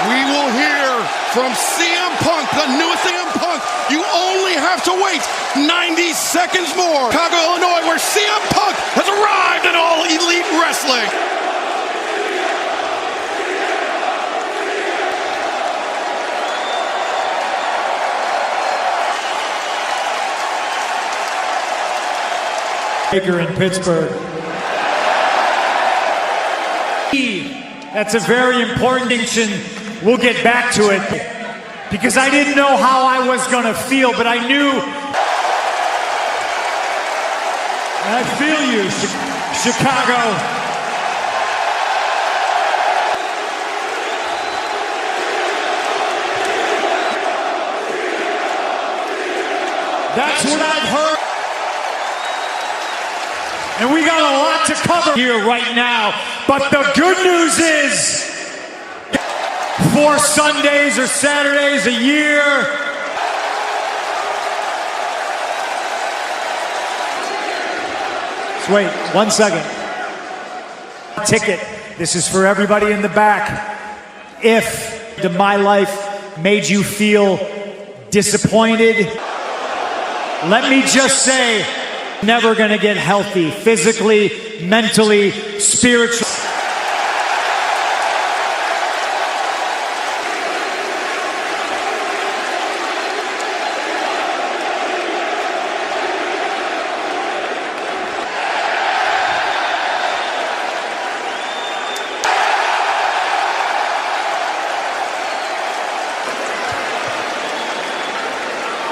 We will hear from CM Punk, the newest CM Punk. You only have to wait 90 seconds more. Chicago, Illinois, where CM Punk has arrived in All Elite Wrestling. Baker in Pittsburgh. That's a very important distinction. We'll get back to it because I didn't know how I was going to feel, but I knew. I feel you, Chicago. That's what I've heard. And we got a lot to cover here right now. But the good news is, 4 Sundays or Saturdays a year. Let's wait 1 second. Ticket. This is for everybody in the back. If my life made you feel disappointed, let me just say, never gonna get healthy, physically, mentally, spiritually.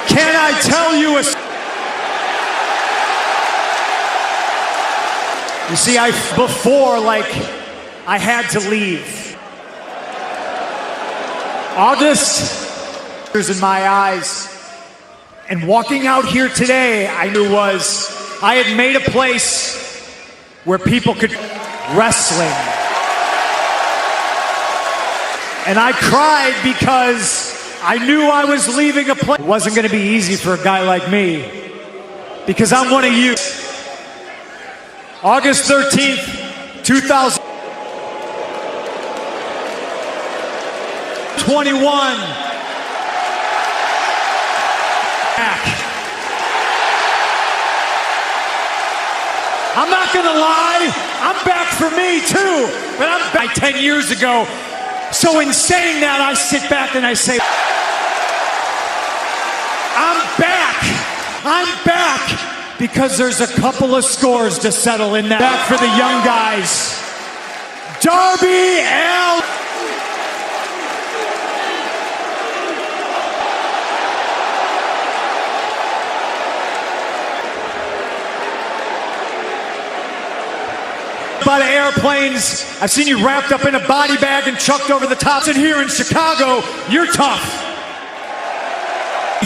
Can I tell you a... You see, before, I had to leave. August, tears in my eyes. And walking out here today, I knew I had made a place where people could wrestling. And I cried because I knew I was leaving a place. It wasn't going to be easy for a guy like me because I'm one of you. August 13th, 2021. Back. I'm not gonna lie, I'm back for me too, but I'm back 10 years ago. So in saying that, I sit back and I say, I'm back. Because there's a couple of scores to settle in that. Back for the young guys. Darby Allin. By the airplanes. I've seen you wrapped up in a body bag and chucked over the tops. And here in Chicago, you're tough.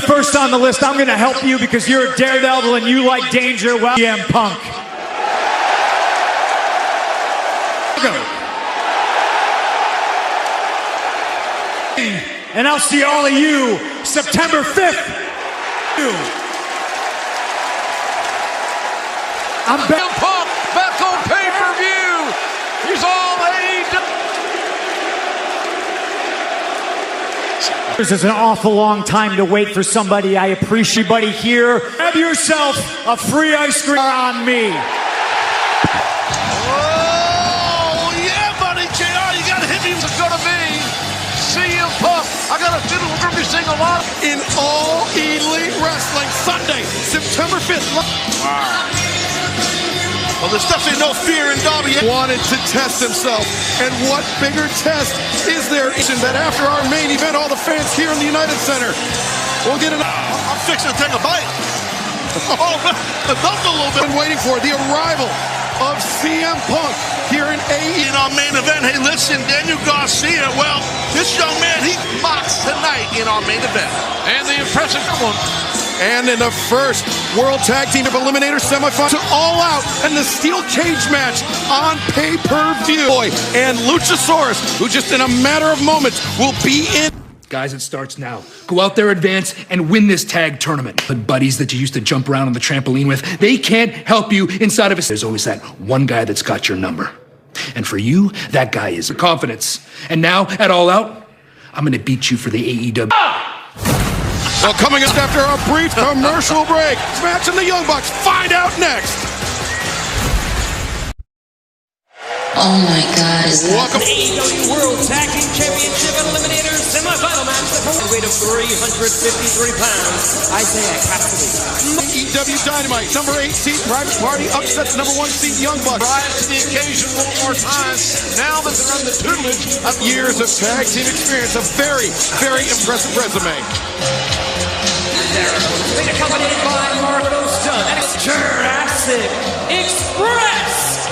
First on the list, I'm going to help you because you're a daredevil and you like danger. Well, CM Punk. Go. And I'll see all of you September 5th. I'm back. Punk back on pay-per-view. He's all AEW. This is an awful long time to wait for somebody. I appreciate everybody here. Have yourself a free ice cream on me. Oh, yeah, buddy, JR, you got to hit me. It's going to be CM Punk. I got a feeling we're going to be seeing a lot in All Elite Wrestling Sunday, September 5th. Wow. Well, there's definitely no fear in Darby. Wanted to test himself. And what bigger test is there that after our main event, all the fans here in the United Center will get an... I'm fixing to take a bite. Oh, that's a little bit. Been waiting for the arrival of CM Punk here in AEW. In our main event, hey, listen, Daniel Garcia, well, this young man, he mocks tonight in our main event. And the impressive one. And in the first World Tag Team Eliminator semifinal to All Out and the Steel Cage match on pay-per-view. And Luchasaurus, who just in a matter of moments will be in. Guys, it starts now. Go out there, advance, and win this tag tournament. But buddies that you used to jump around on the trampoline with, they can't help you inside of a... There's always that one guy that's got your number. And for you, that guy is confidence. And now, at All Out, I'm gonna beat you for the AEW. Well, coming up after a brief commercial break, match in the Young Bucks. Find out next. Oh my God, is that... Welcome. AEW World Tag Team Championship Eliminator semi-final match. The weight of 353 pounds. Isaiah Cassidy. AEW Dynamite, number 8 seed, Private Party upsets number 1 seed Young Bucks. Rise to the occasion one more time. Now that they're under the tutelage of years of tag team experience, a very, very impressive resume. Being accompanied by Marco Stunt and Jurassic Express.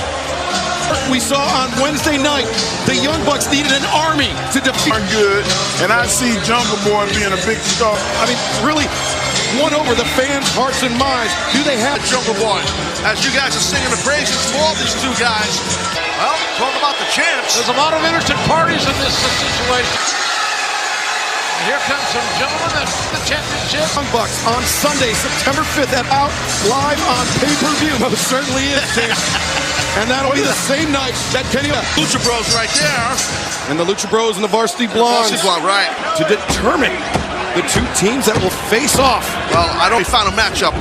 We saw on Wednesday night, the Young Bucks needed an army to defeat. Good, and I see Jungle Boy being a big star. I mean, really won over the fans' hearts and minds. Do they have Jungle Boy? As you guys are singing the praises for all these two guys. Well, talk about the champs. There's a lot of interested parties in this situation. Here comes some gentlemen at the championship. Young Bucks on Sunday, September 5th at Out Live on pay-per-view. Most certainly is, James. And that'll be the same night that Kenny Lucha Bros right there. and the Lucha Bros and the Varsity Blondes Right. to determine the two teams that will face off. Well, I don't find a matchup.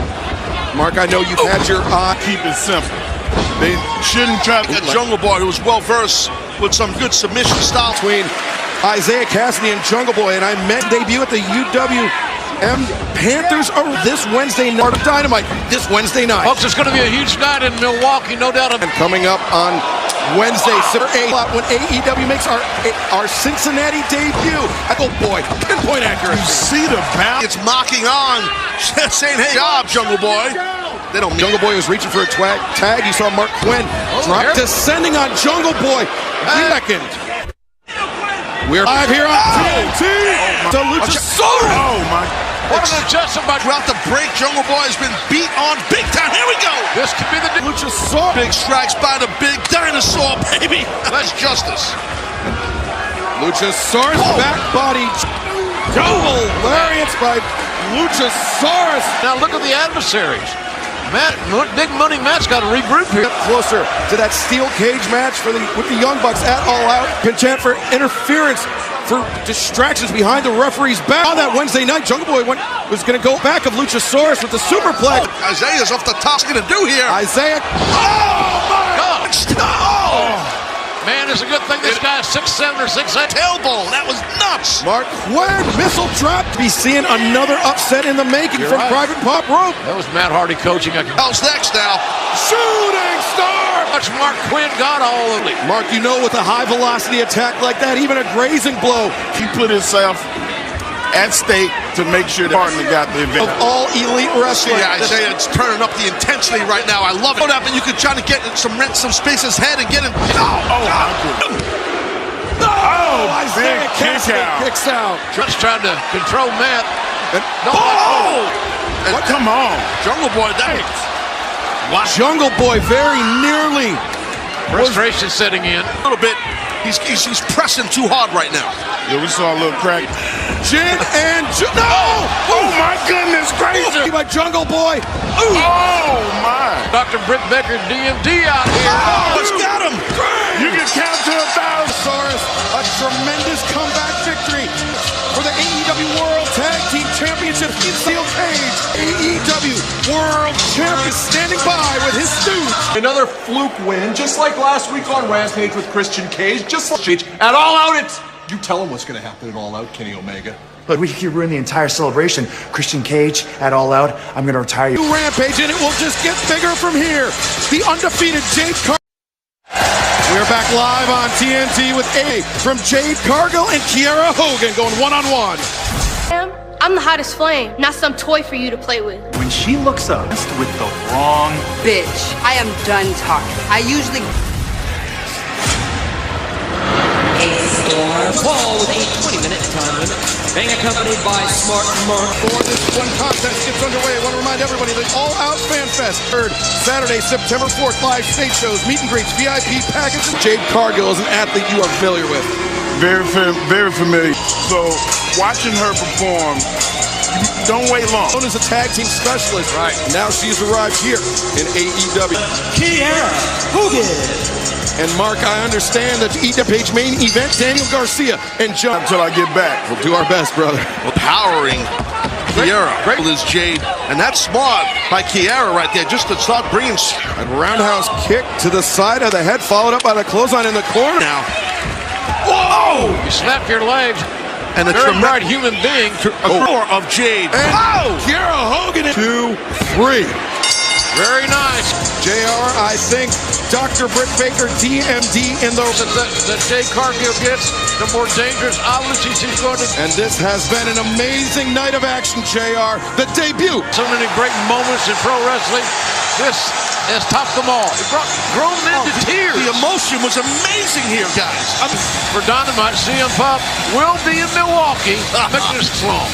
Mark, I know you've had your eye. Keep it simple. They shouldn't try to A Jungle Boy who was well versed with some good submission style. Between Isaiah Cassidy and Jungle Boy, and I met debut at the UWM Panthers this Wednesday night. Dynamite this Wednesday night. Folks, it's going to be a huge night in Milwaukee, no doubt. And coming up on Wednesday, September 8th, when AEW makes our Cincinnati debut. Oh boy, pinpoint accuracy. see the balance. It's mocking on, saying, hey, job, Jungle Boy. They don't. Jungle Boy was reaching for a tag. You saw Mark Quinn drop, descending on Jungle Boy. Second. We're live here on TNT. To Luchasaurus. Oh my! What an adjustment by Throughout the break, Jungle Boy has been beat on big time. Here we go. This could be the Luchasaurus. Big strikes by the big dinosaur, baby. That's justice. Luchasaurus back body. Double lariats by Luchasaurus. Now look at the adversaries. Matt, Big Money Matt's got to regroup here. Closer to that steel cage match with the Young Bucks at All Out. Can chant for interference, for distractions behind the referee's back. On that Wednesday night, Jungle Boy was going to go back of Luchasaurus with the superplex. Isaiah's off the top. What's he going to do here? Isaiah. Oh my God. Oh! Man, it's a good thing this guy's 6'7" or 6'8". Tailbone. That was nuts. Mark Quinn, missile drop. Be seeing another upset in the making from right. Private Pop Rope. That was Matt Hardy coaching. Hell's next now. Shooting star. Much Mark Quinn got all of it. Mark, you know, with a high velocity attack like that, even a grazing blow. He put himself at stake to make sure the partner got the event. Of all elite wrestling. Yeah, Isaiah, it's turning up the intensity right now. I love it. And you could try to get some space his head and get him. Isaiah Cassidy kicks out. Just trying to control Matt. Come on, Jungle Boy, thanks. Jungle Boy very nearly. Frustration setting in. A little bit. He's pressing too hard right now. yeah, we saw a little crack. Jin and no! Oh my goodness gracious! By Jungle Boy. Oh my! Dr. Britt Baker, DMD out here. Let's get him. You can count to 1,000. Saurus, a tremendous comeback victory for the AEW World Tag Team Championship in steel cage. AEW World Champion standing by with his stooge. Another fluke win, just like last week on Rampage with Christian Cage, just like at All Out. You tell him what's going to happen at All Out, Kenny Omega. Look, we could ruin the entire celebration. Christian Cage at All Out. I'm going to retire you. Rampage, and it will just get bigger from here. The undefeated Jade Cargill. We're back live on TNT with from Jade Cargill and Kiera Hogan going one-on-one. I'm the hottest flame, not some toy for you to play with. When she looks up with the wrong Bitch, I am done talking. I usually... Paul with a 20-minute time limit. Being accompanied by Smart Mark. Before this one contest gets underway, I want to remind everybody that All Out Fan Fest heard Saturday, September 4th, live stage shows, meet and greets, VIP packages. Jade Cargill is an athlete you are familiar with. Very familiar. So watching her perform, Don't wait long. Known as a tag team specialist. Right. Now she's arrived here in AEW. Kiera Hogan. And Mark, I understand that Rampage main event, Daniel Garcia and John. Until I get back. We'll do our best, brother. Powering Kiera. Great is Jade. And that's smart by Kiera right there, just to start bringing. And roundhouse kick to the side of the head, followed up by the clothesline in the corner. Now, Whoa! You snap your legs. and a Very bright human being. core of Jade. And Kiera Hogan. 2, 3. Very nice. JR, I think Dr. Britt Baker, DMD in the... That Jade Cargill gets, the more dangerous obviously she's going to... And this has been an amazing night of action, JR. The debut. So many great moments in pro wrestling. This has topped them all. It brought grown men to tears. The emotion was amazing here, guys. For Dynamite, CM Punk will be in Milwaukee. Make this long.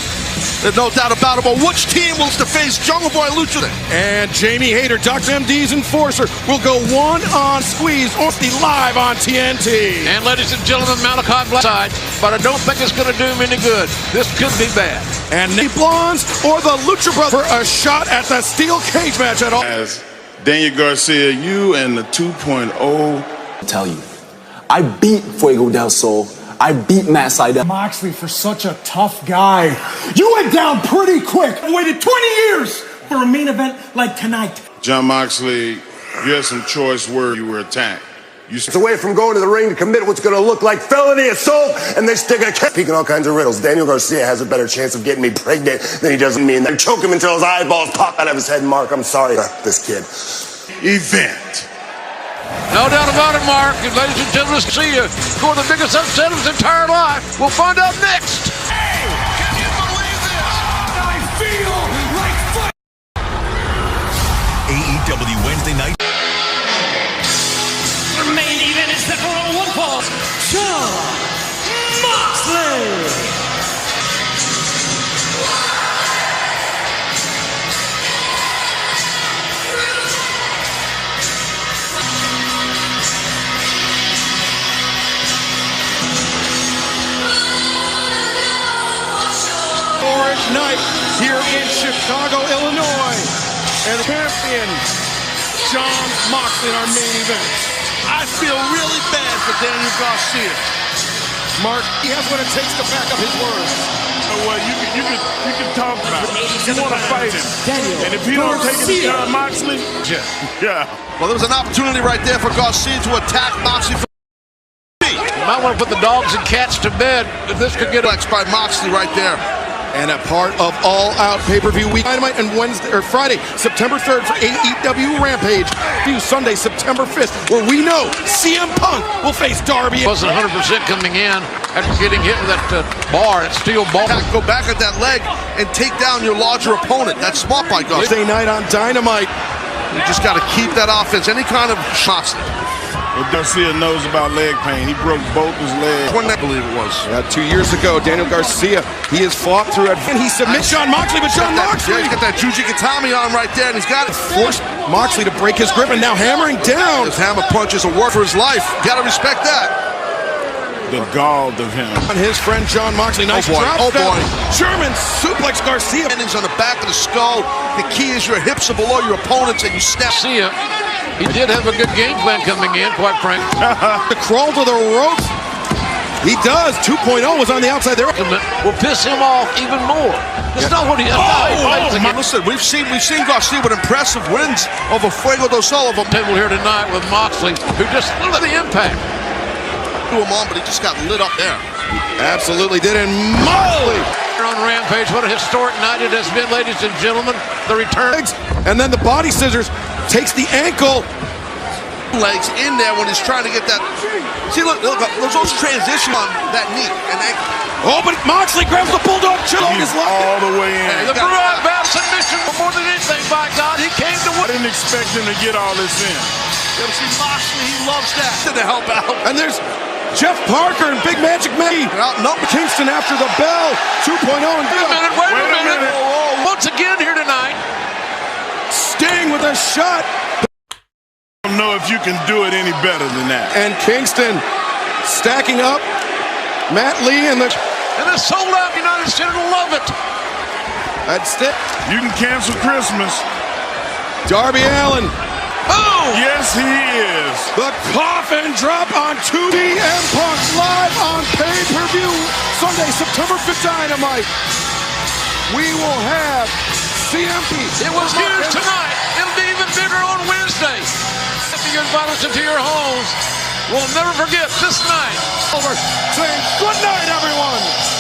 There's no doubt about it. But which team will to face Jungle Boy Lucha? And Jamie Hayter, Dr. MD's enforcer, will go one-on squeeze off the live on TNT. And ladies and gentlemen, Malachi Black side, but I don't think it's going to do him any good. This could be bad. And the Blondes or the Lucha Brothers for a shot at the steel cage match at all. As Daniel Garcia, you and the 2.0. Tell you, I beat Fuego del Sol. I beat Matt Sydal. Moxley, for such a tough guy, you went down pretty quick. I waited 20 years for a main event like tonight. John Moxley, you had some choice words. You were attacked. It's away from going to the ring to commit what's going to look like felony assault, and they stick a cat. Speaking all kinds of riddles. Daniel Garcia has a better chance of getting me pregnant than he does me, and they choke him until his eyeballs pop out of his head. Mark, I'm sorry, this kid. Event. No doubt about it, Mark. And ladies and gentlemen, see you for the biggest upset of his entire life. We'll find out next. Hey, can you believe this? I feel like fight. AEW Wednesday night. The main event is set for a one fall. John Moxley. Night here in Chicago, Illinois, and champion John Moxley in our main event. I feel really bad for Daniel Garcia. Mark, he has what it takes to back up his words. Well, you can talk about it. You want to fight him, and if he don't take it to John Moxley, yeah. Well, there was an opportunity right there for Garcia to attack Moxley. You might want to put the dogs and cats to bed. If this could get by Moxley right there. And a part of All Out pay-per-view week, Dynamite, and Friday, September 3rd for AEW Rampage. Sunday, September 5th, where we know CM Punk will face Darby. Wasn't 100% coming in after getting hit with that bar, that steel bar. Go back at that leg and take down your larger opponent. That's smart by Garcia. Wednesday night on Dynamite. You just got to keep that offense. Any kind of shots. Well, Garcia knows about leg pain. He broke both his legs. When I believe it was. 2 years ago, Daniel Garcia, he has fought through it. And he submits John Moxley, but John Moxley. Yeah, he's got that Juji Katami on right there, and he's got it. Forced Moxley to break his grip, and now hammering down. His hammer punches a word for his life. Got to respect that. The gall of him. On his friend John Moxley. Nice drop. Oh, boy. German suplex Garcia. Endings on the back of the skull. The key is your hips are below your opponents, and you snap. See ya. He did have a good game plan coming in, quite frankly. The crawl to the ropes. He does. 2.0 was on the outside there. Will piss him off even more. That's not what he does. Listen, we've seen Garcia with impressive wins over Fuego del Sol. Over table here tonight with Moxley, who just look at the impact. Him on, but he just got lit up there. Absolutely did. And Moxley on Rampage. What a historic night it has been, ladies and gentlemen. The return. And then the body scissors takes the ankle. Legs in there when he's trying to get that. See, look, there's those transition on that knee and ankle. Oh, but Moxley grabs the bulldog choke. He's all the way in. Hey, the broad bout submission more than anything, by God. He came to win. I didn't expect him to get all this in. You ever see Moxley? He loves that. To help out. And there's Jeff Parker and Big Magic Maggie. Kingston after the bell. 2.0 and Wait a minute. Once again here tonight. Sting with a shot. I don't know if you can do it any better than that. And Kingston stacking up. Matt Lee and the sold out United Center love it. That's it. You can cancel Christmas. Darby Allin. Oh! Yes, he is. The coffin drop on 2DM Punk live on pay-per-view Sunday, September 5th Dynamite. We will have CMP. It was huge tonight. It'll be even bigger on Wednesday. If you invite us into your homes, we'll never forget this night. Over. Saying good night, everyone.